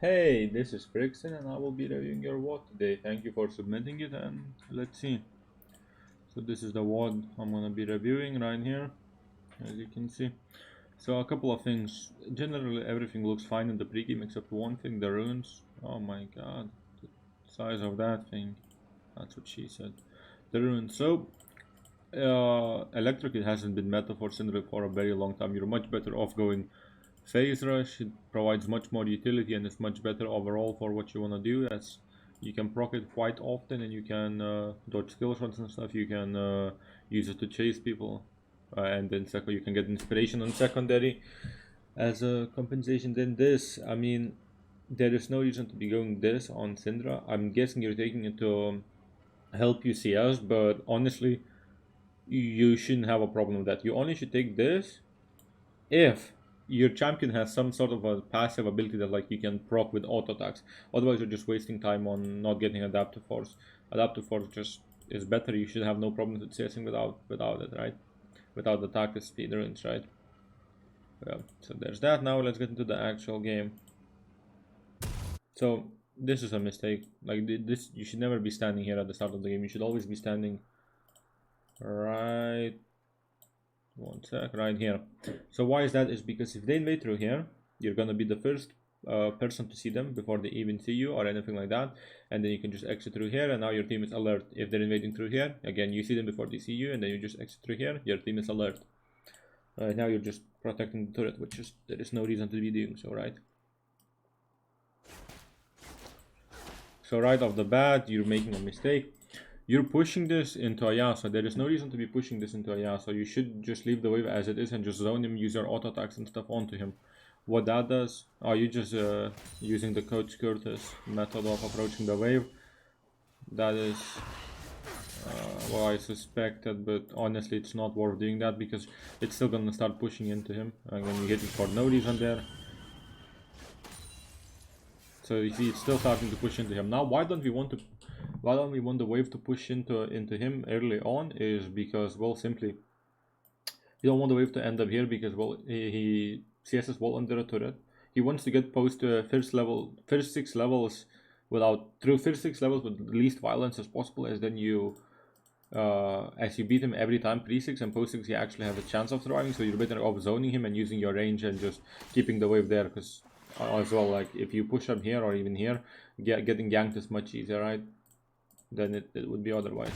Hey, this is Frickson and I will be reviewing your VOD today. Thank you for submitting it and let's see. So this is the VOD I'm gonna be reviewing right here, as you can see. So a couple of things. Generally everything looks fine in the pregame except one thing, the runes. Oh my god, the size of that thing. That's what she said. The runes. So electric, it hasn't been meta for Syndra for a very long time. You're much better off going Phase Rush. It provides much more utility and it's much better overall for what you want to do, as you can proc it quite often and you can dodge skill shots and stuff. You can use it to chase people, and then second you can get inspiration on secondary as a compensation. Then this, I mean, there is no reason to be going this on Syndra. I'm guessing you're taking it to help you CS, but honestly you shouldn't have a problem with that. You only should take this if your champion has some sort of a passive ability that like you can proc with auto attacks. Otherwise you're just wasting time on not getting adaptive force. Adaptive force just is better. You should have no problem with chasing without it, right? Without attack speed runes, right? Yeah, so there's that. Now let's get into the actual game. So this is a mistake. Like this, you should never be standing here at the start of the game. You should always be standing right one sec, right here. So why is that? Is because if they invade through here, you're gonna be the first person to see them before they even see you or anything like that, and then you can just exit through here and now your team is alert. If they're invading through here, again you see them before they see you and then you just exit through here, your team is alert. Right now you're just protecting the turret, which is, there is no reason to be doing so, right? So right off the bat you're making a mistake. You're pushing this into a Yasuo. There is no reason to be pushing this into a Yasuo. You should just leave the wave as it is and just zone him, use your auto attacks and stuff onto him. What that does, are you just using the Coach Curtis method of approaching the wave? That is what I suspected, but honestly it's not worth doing that because it's still gonna start pushing into him and then you hit it for no reason there. So you see it's still starting to push into him. Now why don't we want the wave to push into him early on is because, well, simply you don't want the wave to end up here because, well, he CSs well under a turret. He wants to get post to first 6 levels through first 6 levels with the least violence as possible, as then you as you beat him every time pre-6 and post-6 he actually has a chance of surviving, so you're better off zoning him and using your range and just keeping the wave there, because as well, like if you push up here or even here, getting ganked is much easier, right, than it would be otherwise.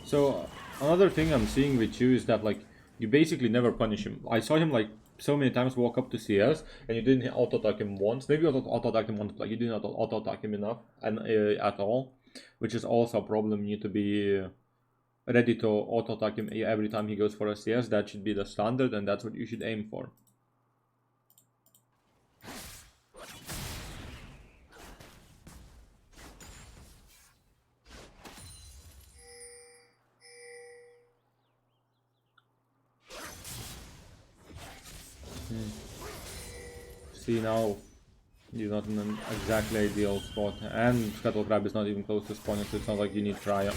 So another thing I'm seeing with you is that like you basically never punish him. I saw him like so many times walk up to CS and you didn't auto attack him once. Maybe you auto attack him once, but like you didn't auto attack him enough and at all, which is also a problem. You need to be ready to auto attack him every time he goes for a CS. That should be the standard and that's what you should aim for. See, now you're not in an exactly ideal spot, and Scuttle Crab is not even close to spawning, so it's not like you need Cryo.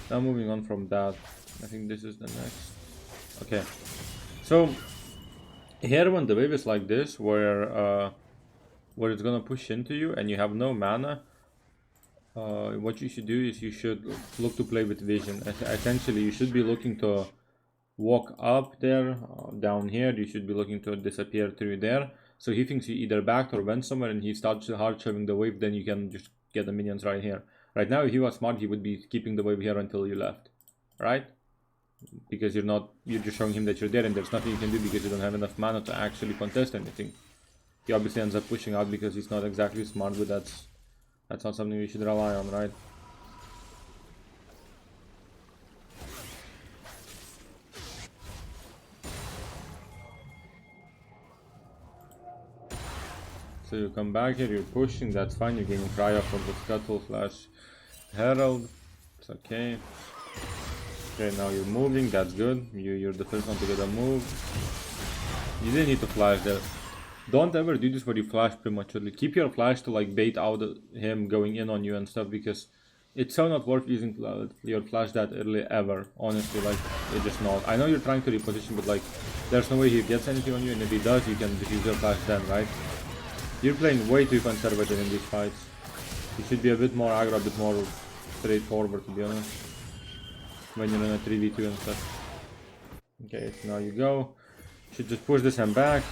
Now moving on from that, I think this is the next. Okay, so here when the wave is like this, where it's gonna push into you and you have no mana, what you should do is you should look to play with vision. Essentially, you should be looking to walk up there, down here. You should be looking to disappear through there. So he thinks you either backed or went somewhere and he starts hard shoving the wave, then you can just get the minions right here. Right now, if he was smart, he would be keeping the wave here until you left, right? Because you're just showing him that you're there and there's nothing you can do because you don't have enough mana to actually contest anything. He obviously ends up pushing out because he's not exactly smart, but that's not something we should rely on, right? So you come back here, you're pushing, that's fine, you're getting Cryo for the Scuttle / Herald, it's okay. Okay, now you're moving, that's good, you're the first one to get a move. You didn't need to flash there. Don't ever do this where you flash prematurely. Keep your flash to like bait out him going in on you and stuff, because It's so not worth using your flash that early ever, honestly, like, it's just not. I know you're trying to reposition, but like, there's no way he gets anything on you, and if he does, you can just use your flash then, right? You're playing way too conservative in these fights. You should be a bit more aggro, a bit more straightforward, to be honest, when you're in a 3v2 and stuff. Okay, so now you go. You should just push this hand back.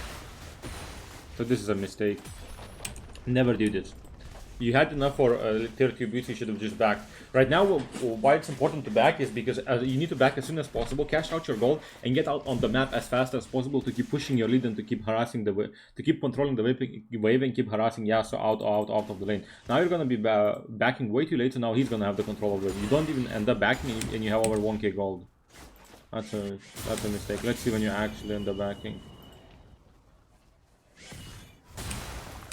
So this is a mistake. Never do this. You had enough for tier 2 boost, you should have just backed. Right now, why it's important to back is because you need to back as soon as possible, cash out your gold, and get out on the map as fast as possible to keep pushing your lead and to keep harassing the wave, to keep controlling the wave and keep harassing Yasuo out of the lane. Now you're gonna be backing way too late, so now he's gonna have the control of the wave. You don't even end up backing, and you have over 1k gold. That's a mistake. Let's see when you actually end up backing.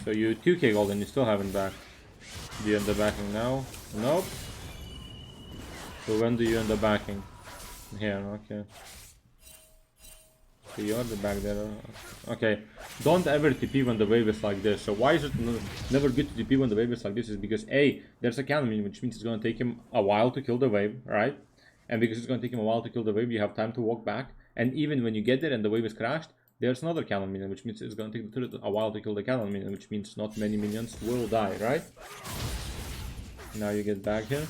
So you 2k gold and you still haven't backed. Do you end up backing now? Nope. So when do you end up backing? Here, okay. So you are the back there. Okay. Don't ever TP when the wave is like this. So why is it never good to TP when the wave is like this? Is because A, there's a cannon minion, which means it's gonna take him a while to kill the wave, right? And because it's gonna take him a while to kill the wave, you have time to walk back. And even when you get there and the wave is crashed, there's another cannon minion, which means it's gonna take a while to kill the cannon minion, which means not many minions will die, right? Now you get back here.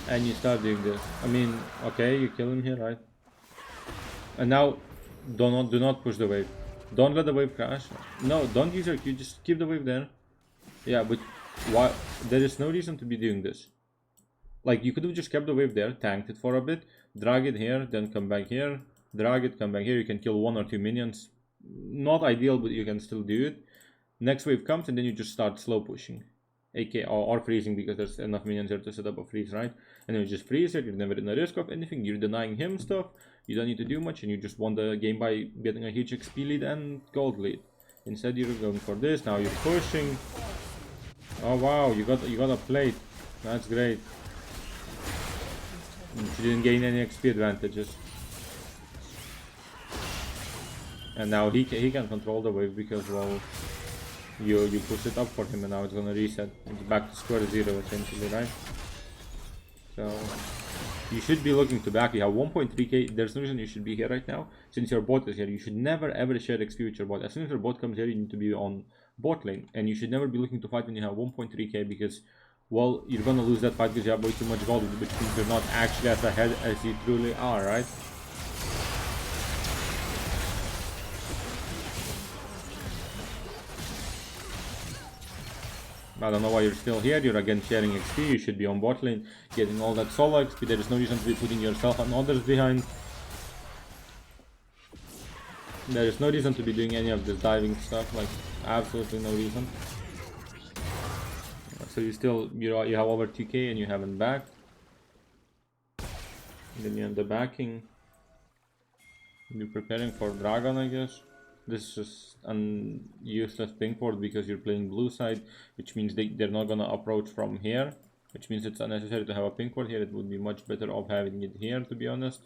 And you start doing this. I mean, okay, you kill him here, right? And now, do not push the wave. Don't let the wave crash. No, don't use your Q, just keep the wave there. Yeah, but why? There is no reason to be doing this. Like, you could have just kept the wave there, tanked it for a bit, drag it here, then come back here, drag it, come back here. You can kill 1 or 2 minions. Not ideal, but you can still do it. Next wave comes, and then you just start slow pushing. AK or freezing, because there's enough minions here to set up a freeze, right? And then you just freeze it, you're never in the risk of anything, you're denying him stuff, you don't need to do much, and you just won the game by getting a huge XP lead and gold lead. Instead you're going for this, now you're pushing. Oh wow, you got a plate. That's great. You didn't gain any XP advantages. And now he can control the wave because, well, you push it up for him, and now it's gonna reset. It's back to square zero essentially, right? So you should be looking to back. You have 1.3k. There's no reason you should be here right now. Since your bot is here, you should never ever share XP with your bot. As soon as your bot comes here, you need to be on bot lane, and you should never be looking to fight when you have 1.3k, because, well, you're gonna lose that fight because you have way too much gold, which means you're not actually as ahead as you truly are, right? I don't know why you're still here. You're again sharing XP. You should be on bot lane, getting all that solo XP. There is no reason to be putting yourself and others behind. There is no reason to be doing any of this diving stuff. Like, absolutely no reason. So you have over 2k and you haven't backed. Then you end up backing. You're preparing for Dragon, I guess. This is just an useless pink ward because you're playing blue side, which means they're not gonna approach from here, which means it's unnecessary to have a pink ward here. It would be much better off having it here, to be honest,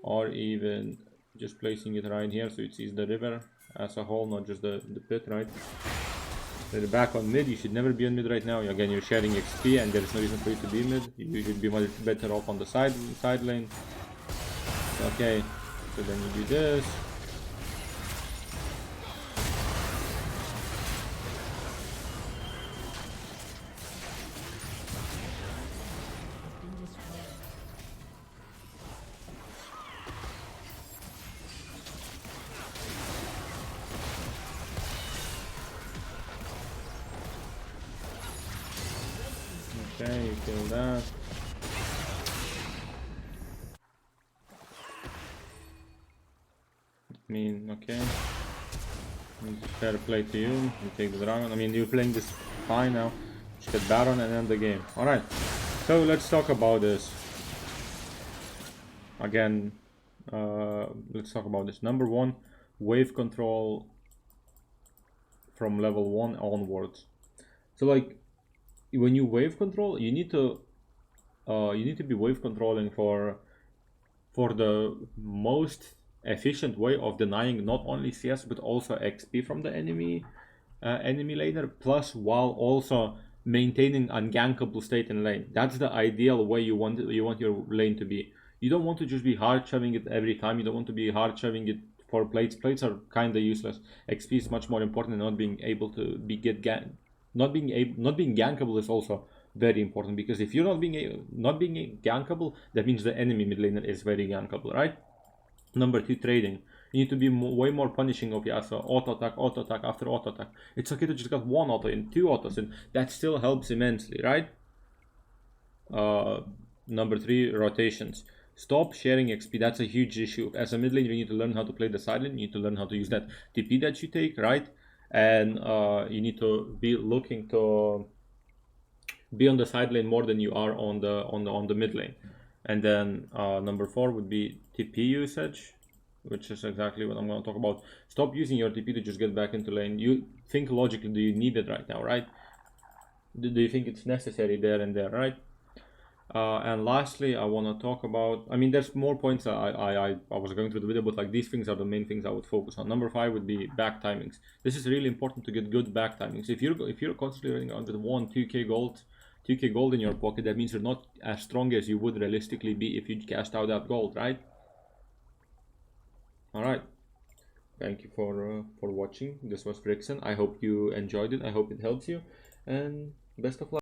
or even just placing it right here so it sees the river as a whole, not just the pit, right? So you're back on mid. You should never be on mid right now. Again, you're sharing XP and there's no reason for you to be mid. You should be much better off on the side lane. Okay, so then you do this. Okay, you kill that. I mean, okay. Fair play to you. You take the dragon. I mean, you're playing this fine now. Just get Baron and end the game. Alright. So let's talk about this. Again, let's talk about this. Number 1, wave control from level 1 onwards. So, like, when you wave control, you need to be wave controlling for the most efficient way of denying not only CS but also XP from the enemy laner, plus while also maintaining ungankable state in lane. That's the ideal way you want your lane to be. You don't want to just be hard shoving it every time. You don't want to be hard shoving it for plates. Plates are kind of useless. XP is much more important, and not being able to be not being gankable is also very important, because if you're not being gankable, that means the enemy mid laner is very gankable, right? Number 2, trading. You need to be way more punishing of Yasuo. Auto attack after auto attack. It's okay to just get one auto in, 2 autos in. That still helps immensely, right? Number 3, rotations. Stop sharing XP. That's a huge issue. As a mid laner, you need to learn how to play the silent. You need to learn how to use that TP that you take, right? And you need to be looking to be on the side lane more than you are on the mid lane. And then number 4 would be TP usage, which is exactly what I'm going to talk about. Stop using your TP to just get back into lane. You think logically, do you need it right now, right? Do you think it's necessary there and there, right? And lastly, I want to talk about, I mean, there's more points I was going through the video, but like these things are the main things I would focus on. Number 5 would be back timings. This is really important to get good back timings. If you're constantly running around with 2k gold in your pocket, that means you're not as strong as you would realistically be if you cast out that gold, right? All right. Thank you for watching. This was Brixen. I hope you enjoyed it. I hope it helps you, and best of luck.